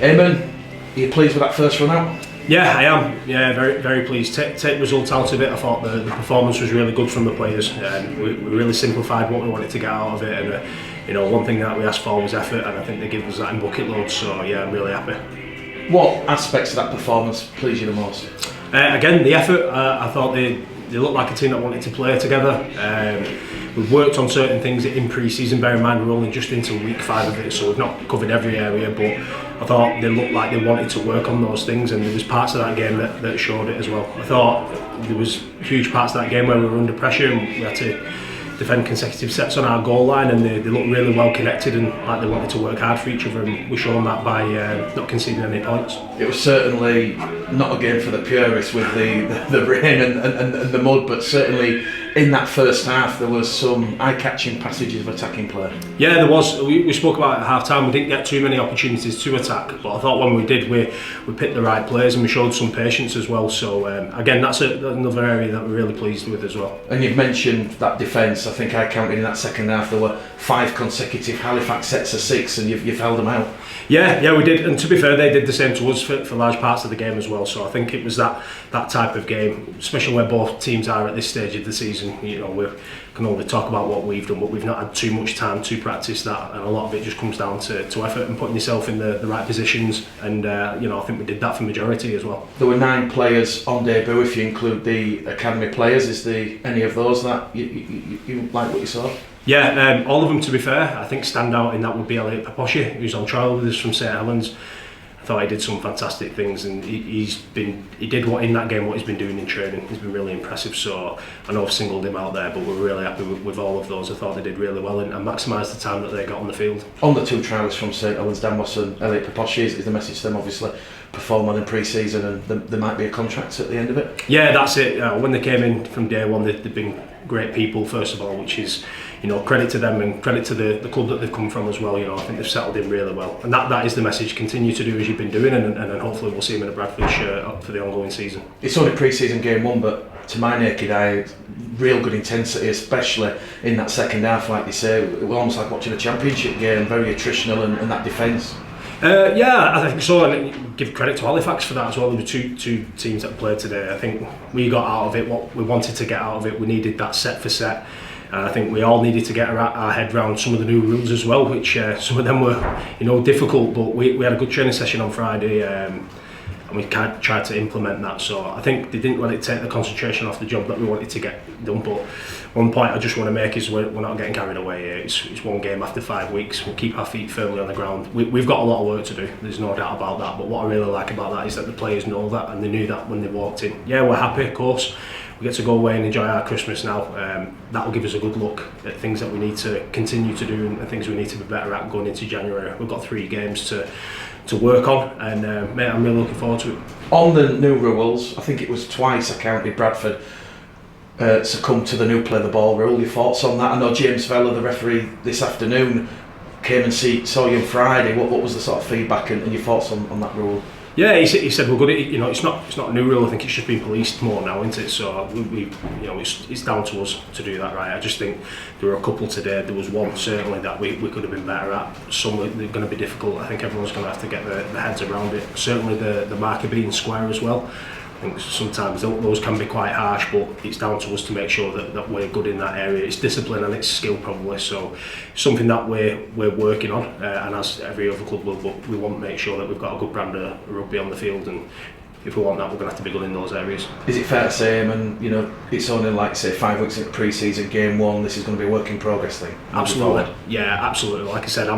Eamon, are you pleased with that first run out? Yeah, I am. Yeah, very, very pleased. Take results out of it. I thought the performance was really good from the players. We really simplified what we wanted to get out of it, and one thing that we asked for was effort, and I think they gave us that in bucket loads. So yeah, I'm really happy. What aspects of that performance pleased you the most? Again, the effort. I thought they looked like a team that wanted to play together. We've worked on certain things in pre-season. Bear in mind we're only just into week 5 of it, so we've not covered every area, but I thought they looked like they wanted to work on those things, and there was parts of that game that showed it as well. I thought there was huge parts of that game where we were under pressure and we had to defend consecutive sets on our goal line, and they looked really well connected and like they wanted to work hard for each other, and we showed that by not conceding any points. It was certainly not a game for the purists with the rain and the mud, but certainly in that first half there was some eye-catching passages of attacking play. Yeah, there was. We spoke about it at half time. We didn't get too many opportunities to attack, but I thought when we did, we picked the right players and we showed some patience as well. So again, that's another area that we're really pleased with as well. And you've mentioned that defence. I think I counted in that second half there were 5 consecutive Halifax sets of 6, and you've held them out. Yeah, we did. And to be fair, they did the same to us for large parts of the game as well. So I think it was that type of game, especially where both teams are at this stage of the season. We can only talk about what we've done, but we've not had too much time to practice that, and a lot of it just comes down to effort and putting yourself in the right positions. And I think we did that for majority as well. There were 9 players on debut if you include the academy players. Is there any of those that you like what you saw? Yeah, all of them, to be fair. I think standout in that would be Elliot Paposhi, who's on trial with us from St Helens. I thought he did some fantastic things, and he did what in that game what he's been doing in training. He's been really impressive. So I know I've singled him out there, but we're really happy with all of those. I thought they did really well and maximised the time that they got on the field. On the 2 trialists from St Helens, Dan Moss and Elliot Paposhi, is the message to them obviously perform well in pre-season, and there might be a contract at the end of it? Yeah, that's it. When they came in from day one, they've been great people first of all, which is credit to them and credit to the club that they've come from as well. I think they've settled in really well, and that is the message. Continue to do as you've been doing, and then hopefully we'll see them in a Bradford shirt up for the ongoing season. It's only pre-season game 1, but to my naked eye, real good intensity, especially in that second half. Like you say, it was almost like watching a championship game, very attritional, and that defence. Yeah, I think so, and give credit to Halifax for that as well. There were two teams that played today. I think we got out of it what we wanted to get out of it. We needed that set for set, and I think we all needed to get our head around some of the new rules as well, which some of them were difficult, but we had a good training session on Friday, and we tried to implement that. So I think they didn't let it take the concentration off the job that we wanted to get done. But one point I just want to make is we're not getting carried away here. It's one game after 5 weeks. We'll keep our feet firmly on the ground. We've got a lot of work to do, there's no doubt about that, but what I really like about that is that the players know that, and they knew that when they walked in. Yeah, we're happy, of course. We get to go away and enjoy our Christmas now. That will give us a good look at things that we need to continue to do and things we need to be better at going into January. We've got 3 games to work on, and mate, I'm really looking forward to it. On the new rules, I think it was twice I counted Bradford succumbed to the new play the ball rule. Your thoughts on that? I know James Vella, the referee this afternoon, came and saw you on Friday. What was the sort of feedback and your thoughts on that rule? Yeah, he said we're good at it. It's not a new rule. I think it's just been policed more now, isn't it? So it's down to us to do that right. I just think there were a couple today. There was one certainly that we could have been better at. Some are going to be difficult. I think everyone's going to have to get their heads around it. Certainly the marker being square as well. I think sometimes those can be quite harsh, but it's down to us to make sure that we're good in that area. It's discipline and it's skill probably, so something that we're working on, and as every other club will, but we want to make sure that we've got a good brand of rugby on the field, and if we want that, we're going to have to be good in those areas. Is it fair to say, it's only like say 5 weeks into pre-season, game 1, this is going to be a work in progress thing? Absolutely, yeah, absolutely. Like I said,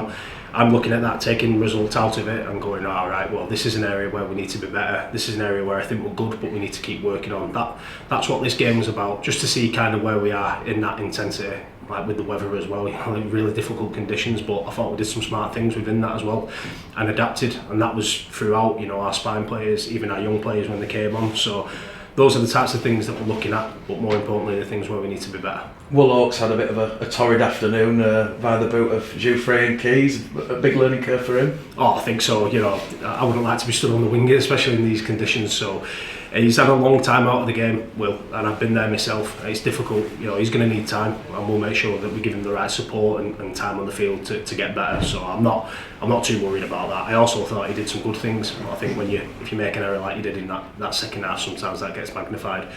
I'm looking at that, taking results out of it and going, all right, well, this is an area where we need to be better. This is an area where I think we're good, but we need to keep working on that. That's what this game was about, just to see kind of where we are in that intensity, like with the weather as well. Really difficult conditions, but I thought we did some smart things within that as well and adapted, and that was throughout, our spine players, even our young players when they came on. So those are the types of things that we're looking at, but more importantly, the things where we need to be better. Will Oaks had a bit of a torrid afternoon by the boot of Jouffre and Keys. A big learning curve for him? Oh, I think so. I wouldn't like to be stood on the wing, especially in these conditions. So He's had a long time out of the game, Will, and I've been there myself. It's difficult, he's going to need time, and we'll make sure that we give him the right support and time on the field to get better. So I'm not too worried about that. I also thought he did some good things. I think if you make an error like you did in that second half, sometimes that gets magnified.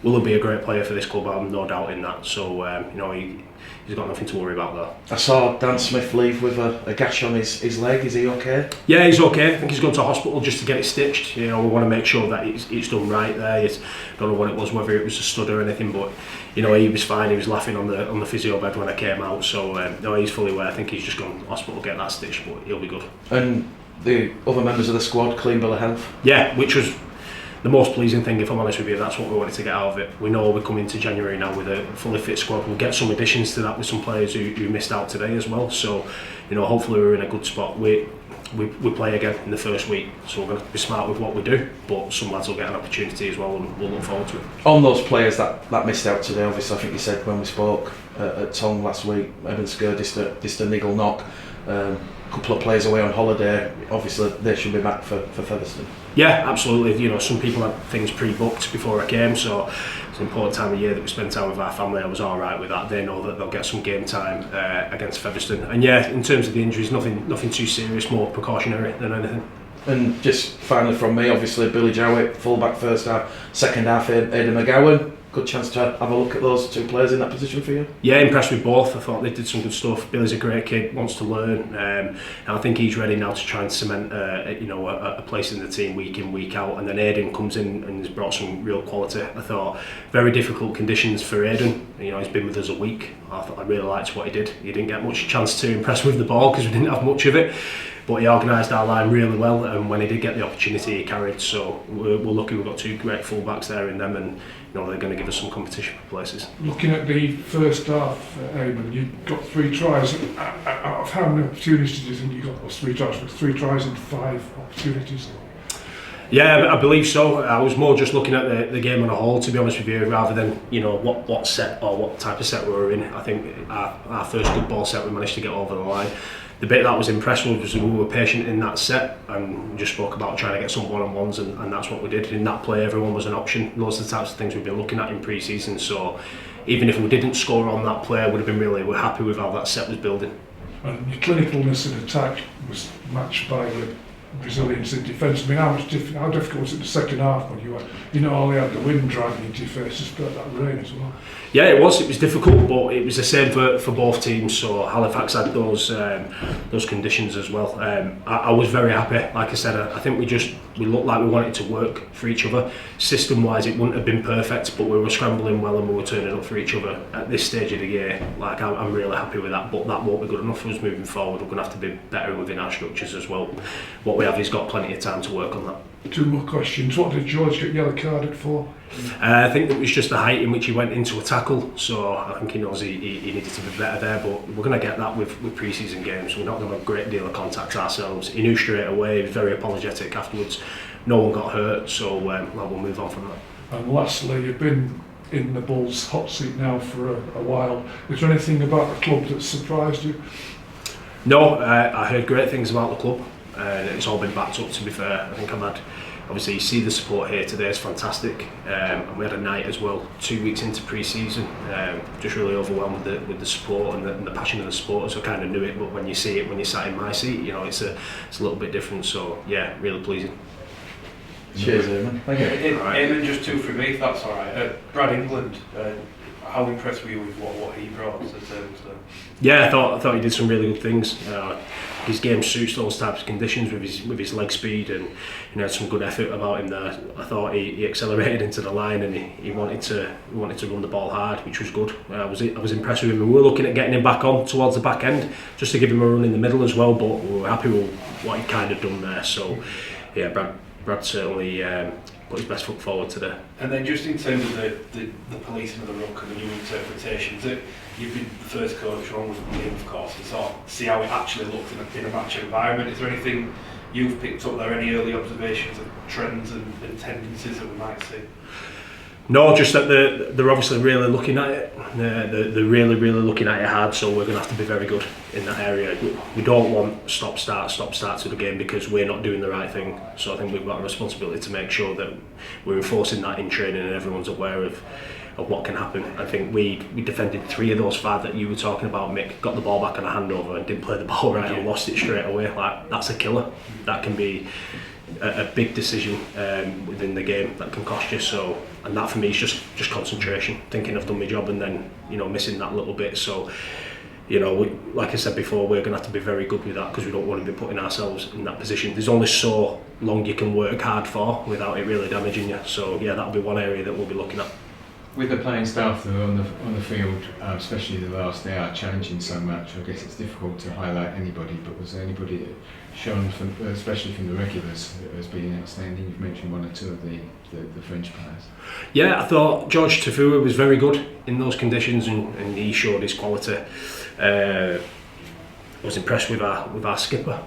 Will be a great player for this club, I'm no doubt in that. So he's got nothing to worry about there. I saw Dan Smith leave with a gash on his leg. Is he okay? Yeah, he's okay. I think he's gone to hospital just to get it stitched. We want to make sure that it's done right there. I don't know what it was, whether it was a stud or anything, but he was fine. He was laughing on the physio bed when I came out. So no, he's fully aware. I think he's just gone to hospital to get that stitched, but he'll be good. And the other members of the squad, clean bill of health? Yeah, which was the most pleasing thing, if I'm honest with you. That's what we wanted to get out of it. We know we're coming to January now with a fully fit squad. We'll get some additions to that with some players who missed out today as well. So, hopefully we're in a good spot. We play again in the first week, so we're going to be smart with what we do. But some lads will get an opportunity as well, and we'll look forward to it. On those players that missed out today, obviously, I think you said when we spoke at Tongue last week, Evan Skur just a niggle knock. A couple of players away on holiday, obviously they should be back for Featherstone. Yeah, absolutely. Some people had things pre-booked before I came, so it's an important time of year that we spend time with our family. I was all right with that. They know that they'll get some game time against Featherstone. And yeah, in terms of the injuries, nothing too serious, more precautionary than anything. And just finally from me, obviously Billy Jowett, full-back first half, second half Aidan McGowan. Good chance to have a look at those two players in that position for you? Yeah, impressed with both. I thought they did some good stuff. Billy's a great kid, wants to learn, and I think he's ready now to try and cement a place in the team week in, week out. And then Aidan comes in and has brought some real quality. I thought very difficult conditions for Aidan. He's been with us a week. I really liked what he did. He didn't get much chance to impress with the ball because we didn't have much of it. But he organised our line really well, and when he did get the opportunity, he carried. So we're lucky we've got two great full-backs there in them, and they're going to give us some competition for places. Looking at the first half, Eamon, you got 3 tries. Out of how many opportunities do you think you got those 3 tries? 3 tries in 5 opportunities? Yeah, I believe so. I was more just looking at the game on a whole, to be honest with you, rather than what set or what type of set we were in. I think our first good ball set we managed to get over the line. The bit that was impressive was we were patient in that set, and we just spoke about trying to get some one-on-ones, and that's what we did. In that play, everyone was an option. Those are the types of things we've been looking at in pre-season. So even if we didn't score on that play, we're happy with how that set was building. And your clinicalness in attack was matched by your resilience in defence. I mean, how difficult was it in the second half when you only had the wind driving into your face, just got that rain as well? Yeah, it was difficult, but it was the same for both teams. So Halifax had those conditions as well. I was very happy. Like I said, I think we looked like we wanted to work for each other. System-wise, it wouldn't have been perfect, but we were scrambling well and we were turning up for each other at this stage of the year. Like I'm really happy with that, but that won't be good enough for us moving forward. We're going to have to be better within our structures as well. What we have is got plenty of time to work on that. 2 more questions. What did George get yellow carded for? I think it was just the height in which he went into a tackle, so I think he knows he needed to be better there, but we're going to get that with pre-season games. We're not going to have a great deal of contact ourselves. He knew straight away, he was very apologetic afterwards. No one got hurt, so we'll move on from that. And lastly, you've been in the Bulls hot seat now for a while. Is there anything about the club that surprised you? No, I heard great things about the club, and it's all been backed up, to be fair. I think obviously you see the support here today is fantastic, and we had a night as well 2 weeks into pre-season, just really overwhelmed with the support and the passion of the supporters. I kind of knew it, but when you see it when you sat in my seat, it's a little bit different. So yeah, really pleasing. Cheers, Eamon. Thank you. Eamon, just 2 from me, if that's all right. Brad England, how impressed were you with what he brought to the table today? Yeah, I thought he did some really good things. His game suits those types of conditions with his leg speed, and had some good effort about him there. I thought he accelerated into the line, and he wanted to run the ball hard, which was good. I was impressed with him. And we were looking at getting him back on towards the back end, just to give him a run in the middle as well. But we were happy with what he'd kind of done there. So yeah, Brad certainly put his best foot forward today. And then just in terms of the policing of the ruck and the new interpretations, you've been the first coach along with the team, of course, and sort of see how it actually looked in a match environment. Is there anything you've picked up there, any early observations of trends and tendencies that we might see? No, just that they're obviously really looking at it. They're really looking at it hard, so we're going to have to be very good in that area. We don't want stop-start to the game because we're not doing the right thing. So I think we've got a responsibility to make sure that we're enforcing that in training and everyone's aware of what can happen. I think we defended 3 of those 5 that you were talking about, Mick, got the ball back on a handover and didn't play the ball right and lost it straight away. Like, that's a killer. That can be a big decision within the game that can cost you. So, and that for me is just concentration, thinking I've done my job and then, you know, missing that little bit. So, you know, like I said before, we're going to have to be very good with that because we don't want to be putting ourselves in that position. There's only so long you can work hard for without it really damaging you. So yeah, that'll be one area that we'll be looking at. With the playing staff that are on the field, especially the last hour, challenging so much, I guess it's difficult to highlight anybody, but was there anybody that shown, especially from the regulars, as being outstanding? You've mentioned 1 or 2 of the French players. Yeah, I thought George Tafua was very good in those conditions and he showed his quality. I was impressed with our skipper.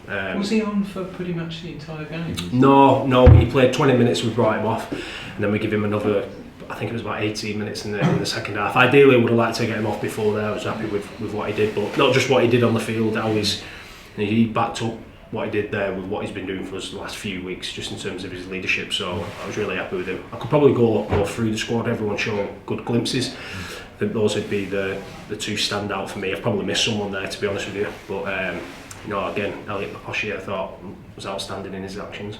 Was he on for pretty much the entire game? No, he played 20 minutes, we brought him off, and then we give him another, I think it was about 18 minutes in the second half. Ideally, I would have liked to get him off before there. I was happy with what he did, but not just what he did on the field, he backed up what he did there with what he's been doing for us the last few weeks, just in terms of his leadership, so I was really happy with him. I could probably go through the squad, everyone showing good glimpses. I think those would be the 2 standout for me. I've probably missed someone there, to be honest with you, but again, Elliot Paposhi, I thought, was outstanding in his actions.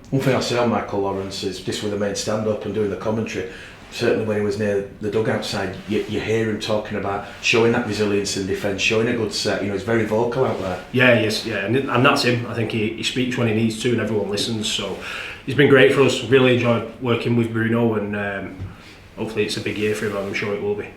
One thing I say on Michael Lawrence is just with the main stand-up and doing the commentary, certainly when he was near the dugout side, you hear him talking about showing that resilience in defence, showing a good set. You know, he's very vocal out there. Yeah, yes, yeah, and that's him. I think he speaks when he needs to, and everyone listens. So he's been great for us. Really enjoyed working with Bruno, and hopefully it's a big year for him. I'm sure it will be.